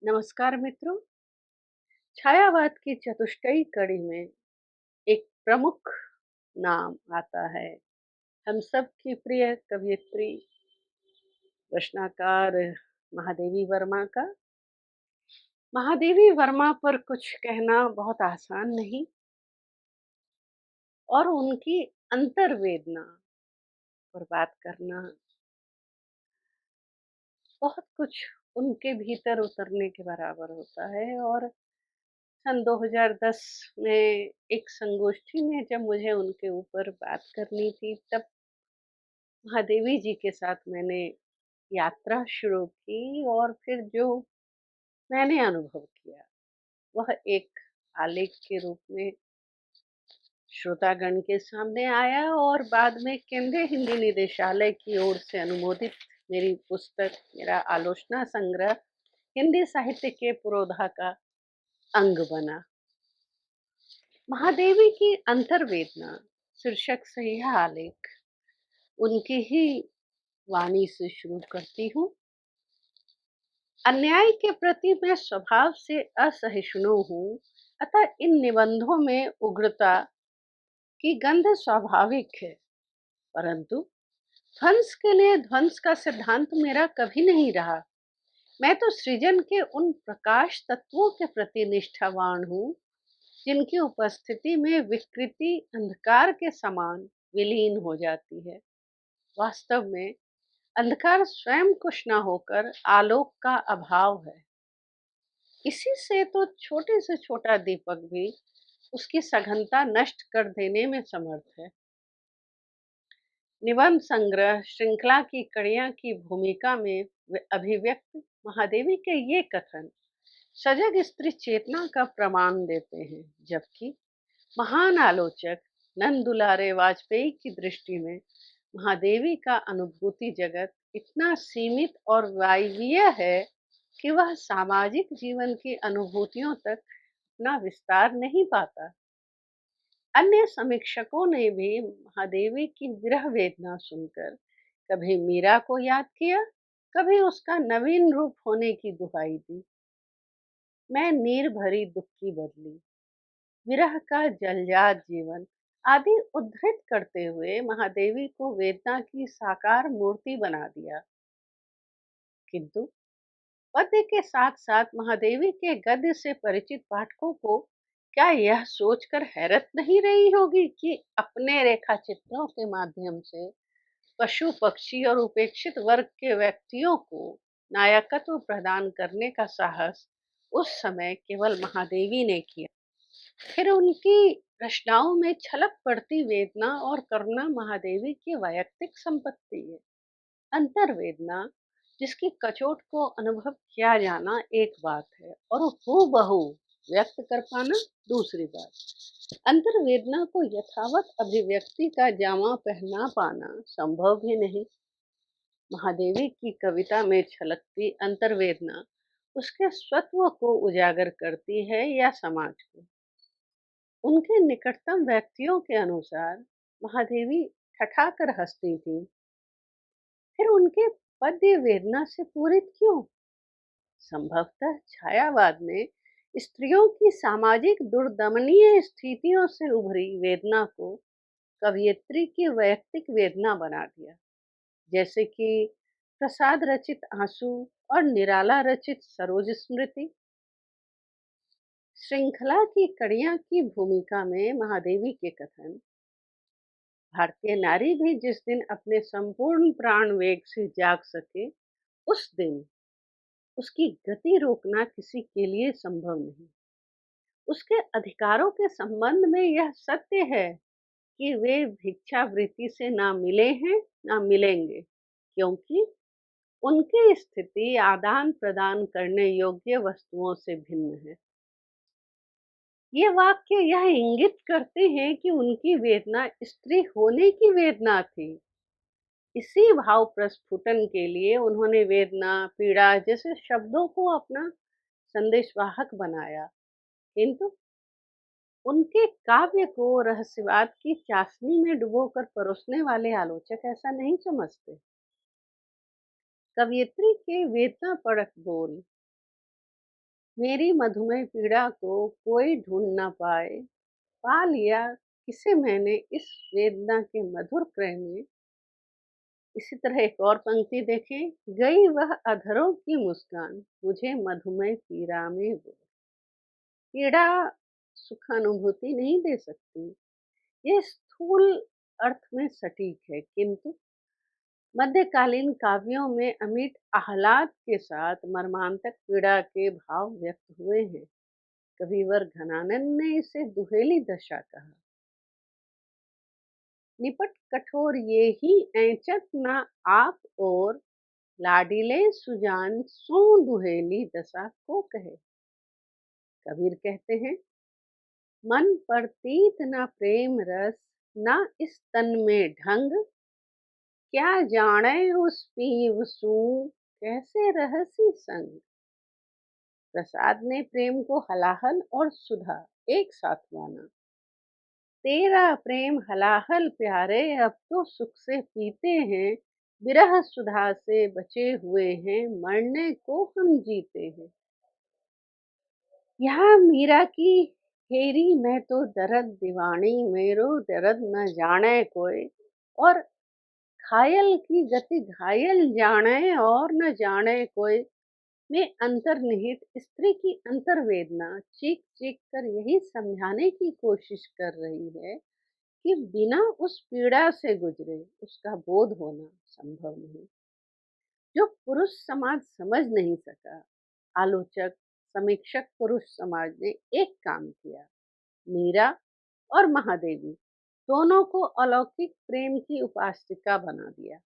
नमस्कार मित्रों। छायावाद की चतुष्टयी कड़ी में एक प्रमुख नाम आता है हम सब की प्रिय कवयित्री रचनाकार महादेवी वर्मा का। महादेवी वर्मा पर कुछ कहना बहुत आसान नहीं और उनकी अंतर्वेदना पर बात करना बहुत कुछ उनके भीतर उतरने के बराबर होता है। और सन 2010 में एक संगोष्ठी में जब मुझे उनके ऊपर बात करनी थी, तब महादेवी जी के साथ मैंने यात्रा शुरू की और फिर जो मैंने अनुभव किया वह एक आलेख के रूप में श्रोतागण के सामने आया और बाद में केंद्रीय हिंदी निदेशालय की ओर से अनुमोदित मेरी पुस्तक, मेरा आलोचना संग्रह हिंदी साहित्य के पुरोधा का अंग बना। महादेवी की अंतर्वेदना शीर्षक से यह आलेख उनकी ही वाणी से शुरू करती हूँ। अन्याय के प्रति मैं स्वभाव से असहिष्णु हूँ, अतः इन निबंधों में उग्रता की गंध स्वाभाविक है। परंतु ध्वंस के लिए ध्वंस का सिद्धांत मेरा कभी नहीं रहा। मैं तो सृजन के उन प्रकाश तत्वों के प्रति निष्ठावान हूँ जिनकी उपस्थिति में विकृति अंधकार के समान विलीन हो जाती है। वास्तव में अंधकार स्वयं कुछ न होकर आलोक का अभाव है। इसी से तो छोटे से छोटा दीपक भी उसकी सघनता नष्ट कर देने में समर्थ है। निबंध संग्रह श्रृंखला की कड़ियां की भूमिका में अभिव्यक्त महादेवी के ये कथन सजग स्त्री चेतना का प्रमाण देते हैं, जबकि महान आलोचक नंद दुलारे वाजपेयी की दृष्टि में महादेवी का अनुभूति जगत इतना सीमित और वायवीय है कि वह सामाजिक जीवन की अनुभूतियों तक अपना विस्तार नहीं पाता। अन्य समीक्षकों ने भी महादेवी की विरह वेदना सुनकर कभी मीरा को याद किया, कभी उसका नवीन रूप होने की दुहाई दी। मैं नीर भरी दुख की बदली, विरह का जलजात जीवन आदि उद्धृत करते हुए महादेवी को वेदना की साकार मूर्ति बना दिया। किंतु पद्य के साथ साथ महादेवी के गद्य से परिचित पाठकों को क्या यह सोचकर हैरत नहीं रही होगी कि अपने रेखा चित्रों के माध्यम से पशु पक्षी और उपेक्षित वर्ग के व्यक्तियों को नायकत्व प्रदान करने का साहस उस समय केवल महादेवी ने किया। फिर उनकी रचनाओं में छलक पड़ती वेदना और करुणा महादेवी की वैयक्तिक संपत्ति है। अंतर्वेदना जिसकी कचोट को अनुभव किया जाना एक बात है और हूबहू व्यक्त कर पाना दूसरी बात। अंतर्वेदना को यथावत अभिव्यक्ति का जामा पहना पाना संभव भी नहीं। महादेवी की कविता में छलकती अंतर्वेदना उसके स्वत्व को उजागर करती है या समाज को। उनके निकटतम व्यक्तियों के अनुसार महादेवी ठठाकर हंसती थी। फिर उनके पद्य वेदना से पूरित क्यों? संभवतः छायावाद ने स्त्रियों की सामाजिक दुर्दमनीय स्थितियों से उभरी वेदना को कवयित्री की वैयक्तिक वेदना बना दिया, जैसे कि प्रसाद रचित आंसू और निराला रचित सरोज स्मृति। श्रृंखला की कड़ियां की भूमिका में महादेवी के कथन भारतीय नारी भी जिस दिन अपने संपूर्ण प्राण वेग से जाग सके, उस दिन उसकी गति रोकना किसी के लिए संभव नहीं। उसके अधिकारों के संबंध में यह सत्य है कि वे भिक्षावृत्ति से ना मिले हैं ना मिलेंगे, क्योंकि उनकी स्थिति आदान प्रदान करने योग्य वस्तुओं से भिन्न है। ये वाक्य यह इंगित करते हैं कि उनकी वेदना स्त्री होने की वेदना थी। इसी भाव प्रस्फुटन के लिए उन्होंने वेदना, पीड़ा जैसे शब्दों को अपना संदेशवाहक बनाया। किंतु उनके काव्य को रहस्यवाद की चाशनी में डुबोकर परोसने वाले आलोचक ऐसा नहीं समझते। कवयित्री के वेदना परक बोल मेरी मधुमेह पीड़ा को कोई ढूंढ ना पाए, पा लिया किसे मैंने इस वेदना के मधुर प्रेम में। इसी तरह एक और पंक्ति देखें, गई वह अधरों की मुस्कान, मुझे मधुमेह पीड़ा में वो। पीड़ा सुख अनुभूति नहीं दे सकती, ये स्थूल अर्थ में सटीक है, किंतु मध्यकालीन काव्यों में अमिट आह्लाद के साथ मर्मांतक पीड़ा के भाव व्यक्त हुए हैं। कविवर घनानंद ने इसे दुहेली दशा कहा। निपट कठोर ये ही ऐंचत ना आप और, लाडिले सुजान सो दुहेली दशा को कहे। कबीर कहते हैं, मन प्रतीत ना प्रेम रस, ना इस तन में ढंग, क्या जाने उस पीव सू, कैसे रहसी संग। प्रसाद ने प्रेम को हलाहल और सुधा एक साथ माना। तेरा प्रेम हलाहल प्यारे, अब तो सुख से पीते हैं, विरह सुधा से बचे हुए हैं, मरने को हम जीते हैं। यहाँ मीरा की हेरी मैं तो दर्द दीवानी, मेरो दर्द न जाने कोई, और घायल की गति घायल जाने और न जाने कोई में अंतर्निहित स्त्री की अंतर्वेदना चीख चीख कर यही समझाने की कोशिश कर रही है कि बिना उस पीड़ा से गुजरे उसका बोध होना संभव नहीं, जो पुरुष समाज समझ नहीं सका। आलोचक समीक्षक पुरुष समाज ने एक काम किया, मीरा और महादेवी दोनों को अलौकिक प्रेम की उपासिका बना दिया,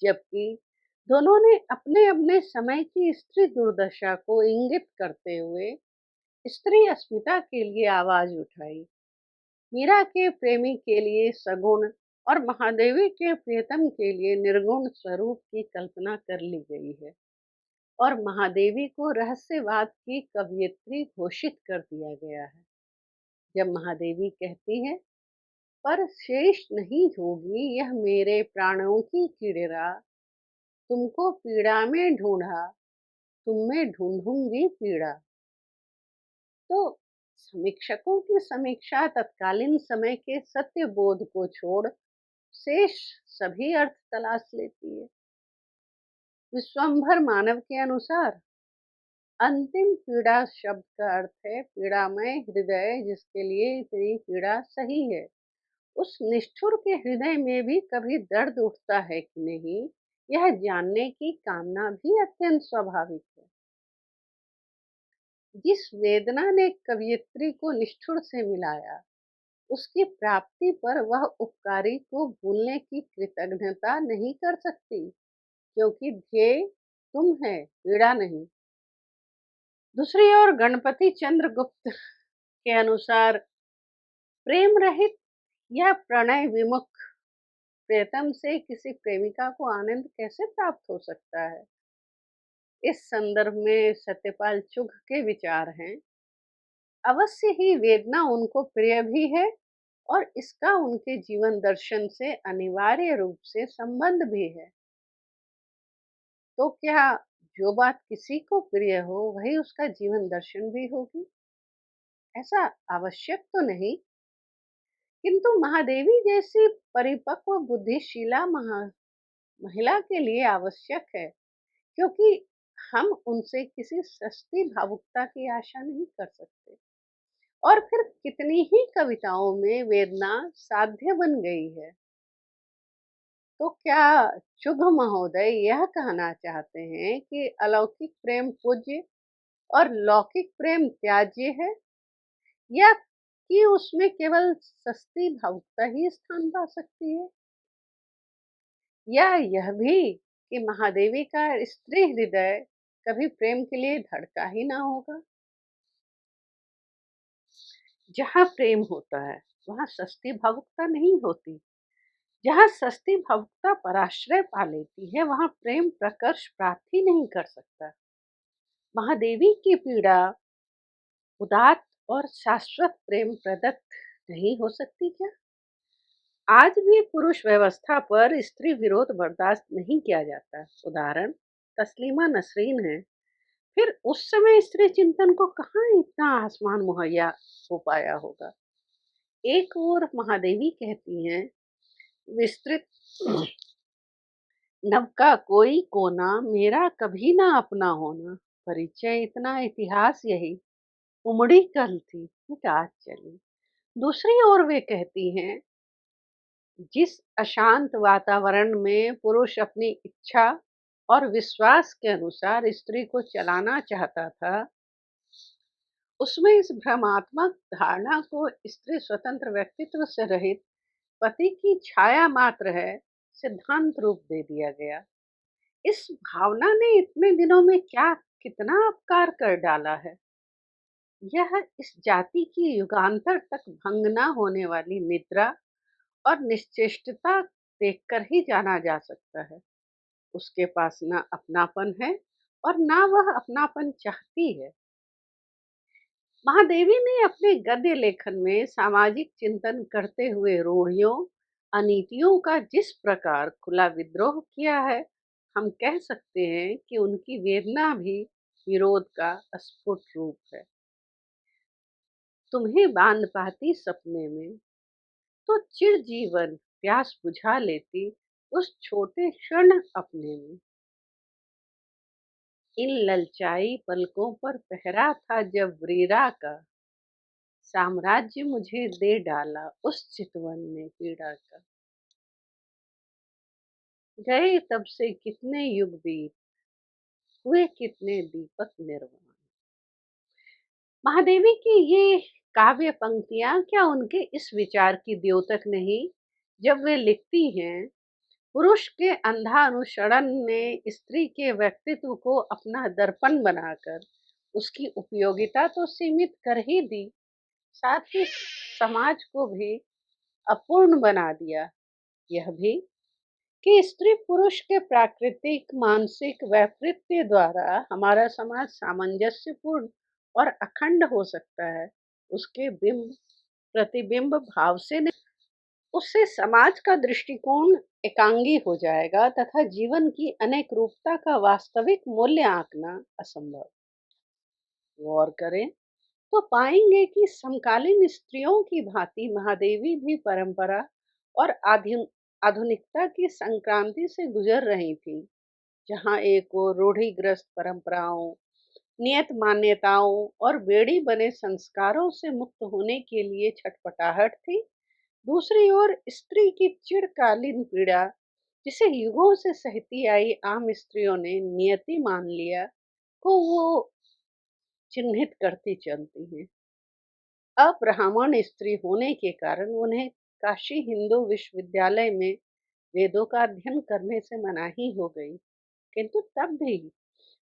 जबकि दोनों ने अपने अपने समय की स्त्री दुर्दशा को इंगित करते हुए स्त्री अस्मिता के लिए आवाज उठाई। मीरा के प्रेमी के लिए सगुण और महादेवी के प्रियतम के लिए निर्गुण स्वरूप की कल्पना कर ली गई है, और महादेवी को रहस्यवाद की कवयित्री घोषित कर दिया गया है। जब महादेवी कहती है, पर शेष नहीं होगी यह मेरे प्राणों की पीड़ा, तुमको पीड़ा में ढूंढा, तुम में ढूंढूंगी पीड़ा, तो समीक्षकों की समीक्षा तत्कालीन समय के सत्य बोध को छोड़ शेष सभी अर्थ तलाश लेती है। विश्वंभर मानव के अनुसार अंतिम पीड़ा शब्द का अर्थ है पीड़ामय हृदय, जिसके लिए इतनी पीड़ा सही है। उस निष्ठुर के हृदय में भी कभी दर्द उठता है कि नहीं, यह जानने की कामना भी अत्यंत स्वाभाविक है। जिस वेदना ने कवयित्री को निष्ठुर से मिलाया, उसकी प्राप्ति पर वह उपकारी को भूलने की कृतज्ञता नहीं कर सकती, क्योंकि ध्येय तुम है, पीड़ा नहीं। दूसरी ओर गणपति चंद्रगुप्त के अनुसार प्रेम रहित या प्रणय विमुख प्रियतम से किसी प्रेमिका को आनंद कैसे प्राप्त हो सकता है। इस संदर्भ में सत्यपाल चुघ के विचार हैं, अवश्य ही वेदना उनको प्रिय भी है, और इसका उनके जीवन दर्शन से अनिवार्य रूप से संबंध भी है। तो क्या जो बात किसी को प्रिय हो वही उसका जीवन दर्शन भी होगी? ऐसा आवश्यक तो नहीं, किंतु महादेवी जैसी परिपक्व बुद्धिशीला महिला के लिए आवश्यक है, क्योंकि हम उनसे किसी सस्ती भावुकता की आशा नहीं कर सकते। और फिर कितनी ही कविताओं में वेदना साध्य बन गई है। तो क्या चुघ महोदय यह कहना चाहते हैं कि अलौकिक प्रेम पूज्य और लौकिक प्रेम त्याज्य है, या कि उसमें केवल सस्ती भावुकता ही स्थान पा सकती है, या यह भी कि महादेवी का स्त्री हृदय कभी प्रेम के लिए धड़का ही ना होगा? जहाँ प्रेम होता है वहाँ सस्ती भावुकता नहीं होती। जहाँ सस्ती भावुकता पराश्रय पा लेती है वहाँ प्रेम प्रकर्ष प्राप्त ही नहीं कर सकता। महादेवी की पीड़ा उदात्त और शाश्वत प्रेम प्रदत्त नहीं हो सकती क्या? आज भी पुरुष व्यवस्था पर स्त्री विरोध बर्दाश्त नहीं किया जाता। उदाहरण तस्लीमा नसरीन है। फिर उस समय स्त्री चिंतन को कहाँ इतना आसमान मुहैया हो पाया होगा। एक ओर महादेवी कहती हैं, विस्तृत नभ का कोई कोना मेरा कभी ना अपना होना, परिचय इतना इतिहास यही, उमड़ी कल थी मिट आज चली। दूसरी ओर वे कहती हैं, जिस अशांत वातावरण में पुरुष अपनी इच्छा और विश्वास के अनुसार स्त्री को चलाना चाहता था, उसमें इस भ्रमात्मक धारणा को स्त्री स्वतंत्र व्यक्तित्व से रहित पति की छाया मात्र है सिद्धांत रूप दे दिया गया। इस भावना ने इतने दिनों में क्या कितना अपकार कर डाला है। यह इस जाति की युगांतर तक भंग न होने वाली निद्रा और निश्चेष्टता देखकर ही जाना जा सकता है। उसके पास ना अपनापन है और ना वह अपनापन चाहती है। महादेवी ने अपने गद्य लेखन में सामाजिक चिंतन करते हुए रूढ़ियों, अनीतियों का जिस प्रकार खुला विद्रोह किया है, हम कह सकते हैं कि उनकी वेदना भी विरोध का स्फुट रूप है। तुम्हें बांध पाती सपने में तो चिर जीवन प्यास बुझा लेती उस छोटे क्षण अपने में। इन ललचाई पलकों पर पहरा था जब व्रीरा का, साम्राज्य मुझे दे डाला उस चितवन ने पीड़ा का। गए तब से कितने युग बीत, हुए कितने दीपक निर्वाण। महादेवी की ये काव्य पंक्तियां क्या उनके इस विचार की द्योतक नहीं, जब वे लिखती हैं, पुरुष के अंधा अनुसरण ने स्त्री के व्यक्तित्व को अपना दर्पण बनाकर उसकी उपयोगिता तो सीमित कर ही दी, साथ ही समाज को भी अपूर्ण बना दिया। यह भी कि स्त्री पुरुष के प्राकृतिक मानसिक वैपरीत्य द्वारा हमारा समाज सामंजस्यपूर्ण और अखंड हो सकता है, उसके बिंब प्रतिबिंब भाव से नहीं। उससे समाज का दृष्टिकोण एकांगी हो जाएगा तथा जीवन की अनेक रूपता का वास्तविक मूल्य आंकना असंभव। गौर करें तो पाएंगे कि समकालीन स्त्रियों की भांति महादेवी भी परंपरा और आधुनिकता की संक्रांति से गुजर रही थी, जहां एक ओर रूढ़िग्रस्त परंपराओं, नियत मान्यताओं और बेड़ी बने संस्कारों से मुक्त होने के लिए छटपटाहट थी, दूसरी ओर स्त्री की चिरकालीन पीड़ा, जिसे युगों से सहती आई आम स्त्रियों ने नियति मान लिया, को वो चिन्हित करती चलती हैं। अब्राह्मण स्त्री होने के कारण उन्हें काशी हिंदू विश्वविद्यालय में वेदों का अध्ययन करने से मनाही हो गई, किंतु तब भी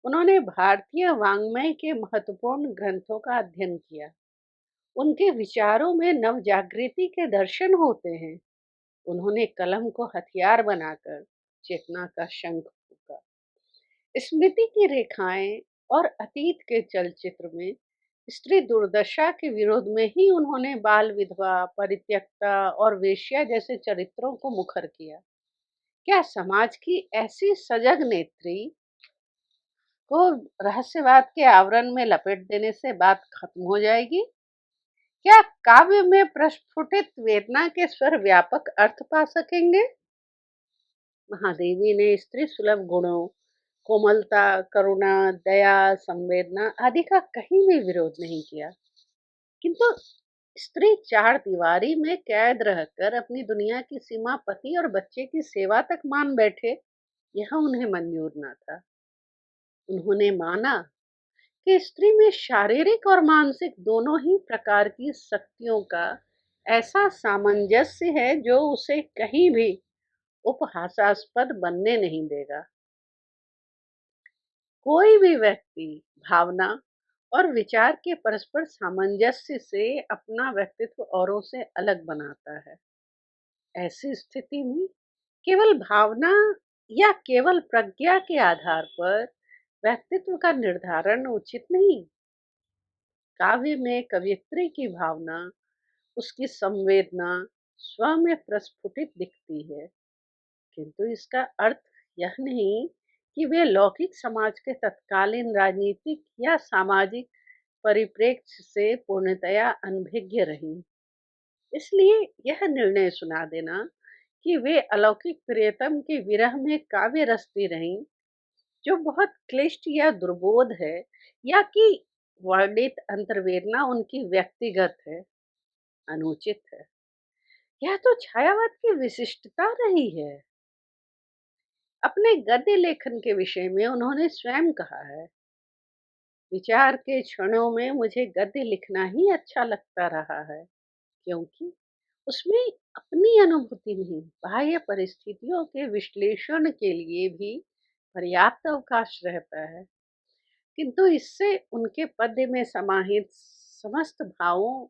उन्होंने भारतीय वाङ्मय के महत्वपूर्ण ग्रंथों का अध्ययन किया। उनके विचारों में नव जागृति के दर्शन होते हैं। उन्होंने कलम को हथियार बनाकर चेतना का शंख फूंका। स्मृति की रेखाएं और अतीत के चलचित्र में स्त्री दुर्दशा के विरोध में ही उन्होंने बाल विधवा, परित्यक्ता और वेश्या जैसे चरित्रों को मुखर किया। क्या समाज की ऐसी सजग नेत्री को रहस्यवाद के आवरण में लपेट देने से बात खत्म हो जाएगी? क्या काव्य में प्रस्फुटित वेदना के स्वर व्यापक अर्थ पा सकेंगे? महादेवी ने स्त्री सुलभ गुणों, कोमलता, करुणा, दया, संवेदना आदि का कहीं भी विरोध नहीं किया, किंतु स्त्री चार दीवारी में कैद रहकर अपनी दुनिया की सीमा पति और बच्चे की सेवा तक मान बैठे, यह उन्हें मंजूर न था। उन्होंने माना कि स्त्री में शारीरिक और मानसिक दोनों ही प्रकार की शक्तियों का ऐसा सामंजस्य है जो उसे कहीं भी उपहासास्पद बनने नहीं देगा। कोई भी व्यक्ति भावना और विचार के परस्पर सामंजस्य से अपना व्यक्तित्व औरों से अलग बनाता है। ऐसी स्थिति में केवल भावना या केवल प्रज्ञा के आधार पर व्यक्तित्व का निर्धारण उचित नहीं। काव्य में कवियत्री की भावना, उसकी संवेदना स्व में प्रस्फुटित दिखती है, किंतु इसका अर्थ यह नहीं कि वे लौकिक समाज के तत्कालीन राजनीतिक या सामाजिक परिप्रेक्ष्य से पूर्णतया अनभिज्ञ रहीं। इसलिए यह निर्णय सुना देना कि वे अलौकिक प्रियतम के विरह में काव्य रचती रहीं, जो बहुत क्लिष्ट या दुर्बोध है, या कि वर्णित अंतर्वेदना उनकी व्यक्तिगत है, अनुचित है। यह तो छायावाद की विशिष्टता रही है। अपने गद्य लेखन के विषय में उन्होंने स्वयं कहा है, विचार के क्षणों में मुझे गद्य लिखना ही अच्छा लगता रहा है, क्योंकि उसमें अपनी अनुभूति नहीं, बाह्य परिस्थितियों के विश्लेषण के लिए भी पर्याप्त अवकाश रहता है। किंतु इससे उनके पद्य में समाहित समस्त भावों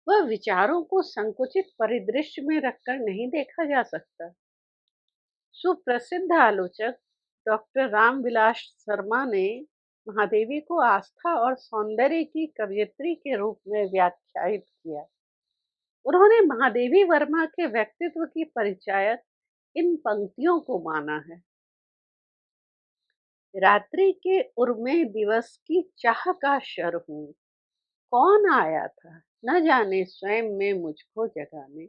व विचारों को संकुचित परिदृश्य में रखकर नहीं देखा जा सकता। सुप्रसिद्ध आलोचक डॉक्टर रामविलास शर्मा ने महादेवी को आस्था और सौंदर्य की कवयित्री के रूप में व्याख्यायित किया। उन्होंने महादेवी वर्मा के व्यक्तित्व की परिचायक इन पंक्तियों को माना है। रात्रि के उर्मे दिवस की चाह का शर हूँ, कौन आया था न जाने स्वयं में मुझको जगाने,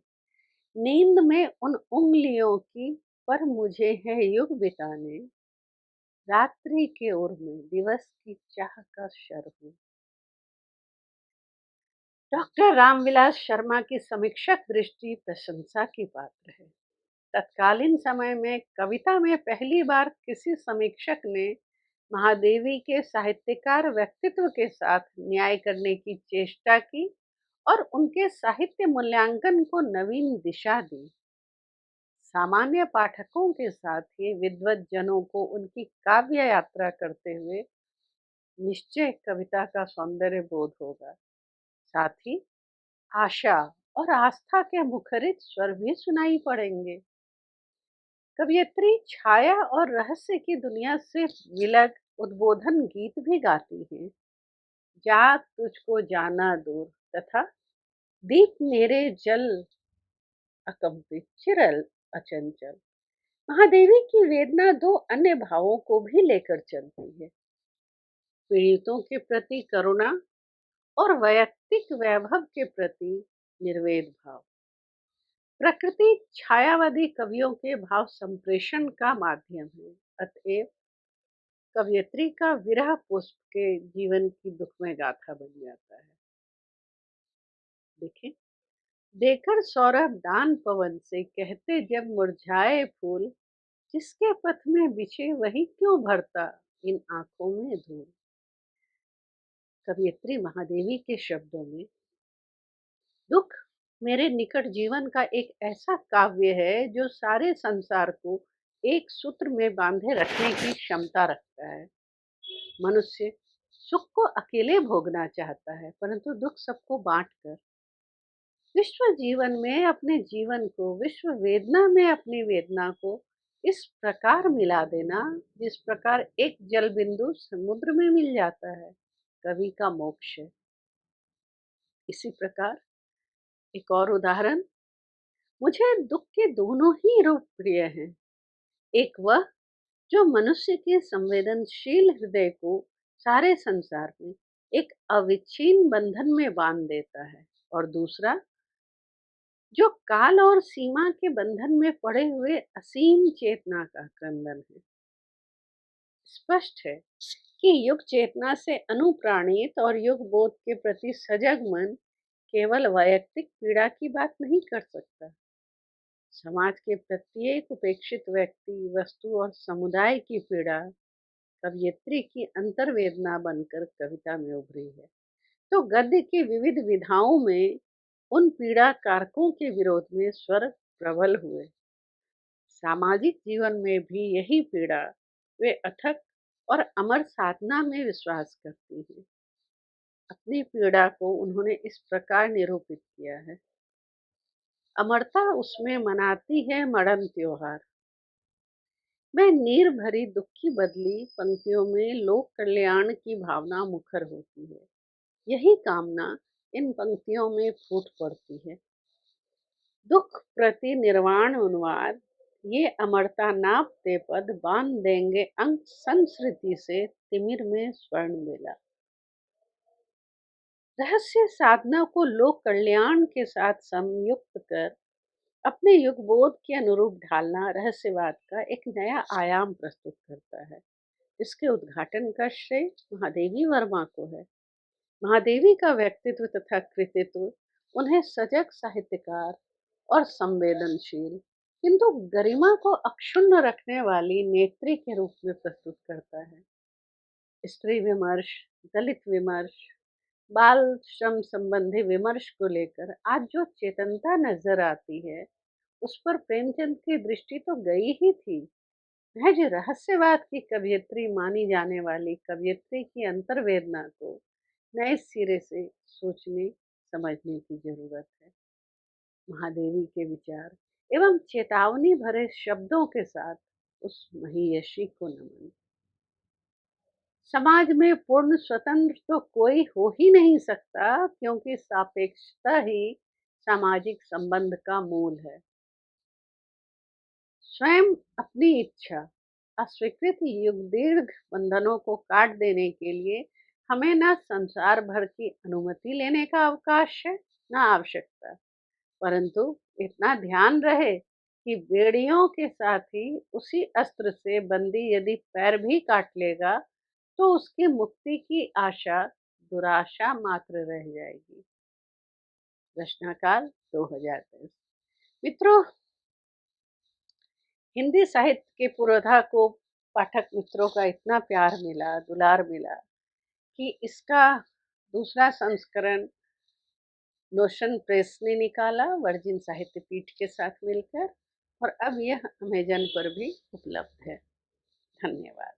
नींद में उन उंगलियों की पर मुझे है युग बिताने, रात्रि के ओर में दिवस की चाह का शर हूँ। डॉक्टर रामविलास शर्मा की समीक्षक दृष्टि प्रशंसा की पात्र है। तत्कालीन समय में कविता में पहली बार किसी समीक्षक ने महादेवी के साहित्यकार व्यक्तित्व के साथ न्याय करने की चेष्टा की और उनके साहित्य मूल्यांकन को नवीन दिशा दी। सामान्य पाठकों के साथ ही विद्वत जनों को उनकी काव्य यात्रा करते हुए निश्चय कविता का सौंदर्य बोध होगा। साथ ही आशा और आस्था के मुखरित स्वर भी सुनाई पड़ेंगे। कवयित्री छाया और रहस्य की दुनिया से विलग उद्बोधन गीत भी गाती हैं। जाग तुझको जाना दूर तथा दीप मेरे जल अकंपित चिरल अचंचल। महादेवी की वेदना दो अन्य भावों को भी लेकर चलती है, पीड़ितों के प्रति करुणा और वैयक्तिक वैभव के प्रति निर्वेद भाव। प्रकृति छायावादी कवियों के भाव संप्रेषण का माध्यम है, अतएव कवयित्री का विरह पुष्प के जीवन की दुखमय गाथा बन जाता है। देखें, देकर सौरभ दान पवन से, कहते जब मुरझाए फूल, जिसके पथ में बिछे वही क्यों भरता इन आंखों में धूल। कवयित्री महादेवी के शब्दों में, दुख मेरे निकट जीवन का एक ऐसा काव्य है जो सारे संसार को एक सूत्र में बांधे रखने की क्षमता रखता है। मनुष्य सुख को अकेले भोगना चाहता है, परंतु दुख सबको बांटकर विश्व जीवन में अपने जीवन को, विश्व वेदना में अपनी वेदना को इस प्रकार मिला देना जिस प्रकार एक जल बिंदु समुद्र में मिल जाता है, कवि का मोक्ष है। इसी प्रकार एक और उदाहरण, मुझे दुख के दोनों ही रूप प्रिय हैं। एक वह जो मनुष्य के संवेदनशील हृदय को सारे संसार में एक अविच्छिन्न बंधन में बांध देता है, और दूसरा जो काल और सीमा के बंधन में पड़े हुए असीम चेतना का क्रंदन है। स्पष्ट है कि युग चेतना से अनुप्राणित और युग बोध के प्रति सजग मन केवल वैयक्तिक पीड़ा की बात नहीं कर सकता। समाज के प्रत्येक उपेक्षित व्यक्ति, वस्तु और समुदाय की पीड़ा कवयित्री की अंतर्वेदना बनकर कविता में उभरी है। तो गद्य की विविध विधाओं में उन पीड़ा कारकों के विरोध में स्वर प्रबल हुए। सामाजिक जीवन में भी यही पीड़ा वे अथक और अमर साधना में विश्वास करती हैं। अपनी पीड़ा को उन्होंने इस प्रकार निरूपित किया है, अमरता उसमें मनाती है मड़न त्योहार। मैं नीर भरी दुखी बदली पंक्तियों में लोक कल्याण की भावना मुखर होती है। यही कामना इन पंक्तियों में फूट पड़ती है। दुख प्रति निर्वाण उन्माद, ये अमरता नापते पद बांध देंगे अंक संस्कृति से तिमिर में स्वर्ण मिला। रहस्य साधना को लोक कल्याण के साथ संयुक्त कर अपने युग बोध के अनुरूप ढालना रहस्यवाद का एक नया आयाम प्रस्तुत करता है। इसके उद्घाटन का श्रेय महादेवी वर्मा को है। महादेवी का व्यक्तित्व तथा कृतित्व उन्हें सजग साहित्यकार और संवेदनशील किंतु गरिमा को अक्षुण्ण रखने वाली नेत्री के रूप में प्रस्तुत करता है। स्त्री विमर्श, दलित विमर्श, बाल श्रम संबंधी विमर्श को लेकर आज जो चेतनता नजर आती है, उस पर प्रेमचंद की दृष्टि तो गई ही थी। वह जो रहस्यवाद की कवियत्री मानी जाने वाली कवियत्री की अंतर्वेदना को नए सिरे से सोचने समझने की जरूरत है। महादेवी के विचार एवं चेतावनी भरे शब्दों के साथ उस महियशी को नमन। समाज में पूर्ण स्वतंत्र तो कोई हो ही नहीं सकता, क्योंकि सापेक्षता ही सामाजिक संबंध का मूल है। स्वयं अपनी इच्छा अस्वीकृत युग दीर्घ बंधनों को काट देने के लिए हमें न संसार भर की अनुमति लेने का अवकाश है, न आवश्यकता। परंतु इतना ध्यान रहे कि बेड़ियों के साथ ही उसी अस्त्र से बंदी यदि पैर भी काट लेगा, तो उसकी मुक्ति की आशा दुराशा मात्र रह जाएगी। रचनाकाल 2010। मित्रों, हिंदी साहित्य के पुरोधा को पाठक मित्रों का इतना प्यार मिला, दुलार मिला कि इसका दूसरा संस्करण नोशन प्रेस ने निकाला वर्जिन साहित्य पीठ के साथ मिलकर, और अब यह अमेजन पर भी उपलब्ध है। धन्यवाद।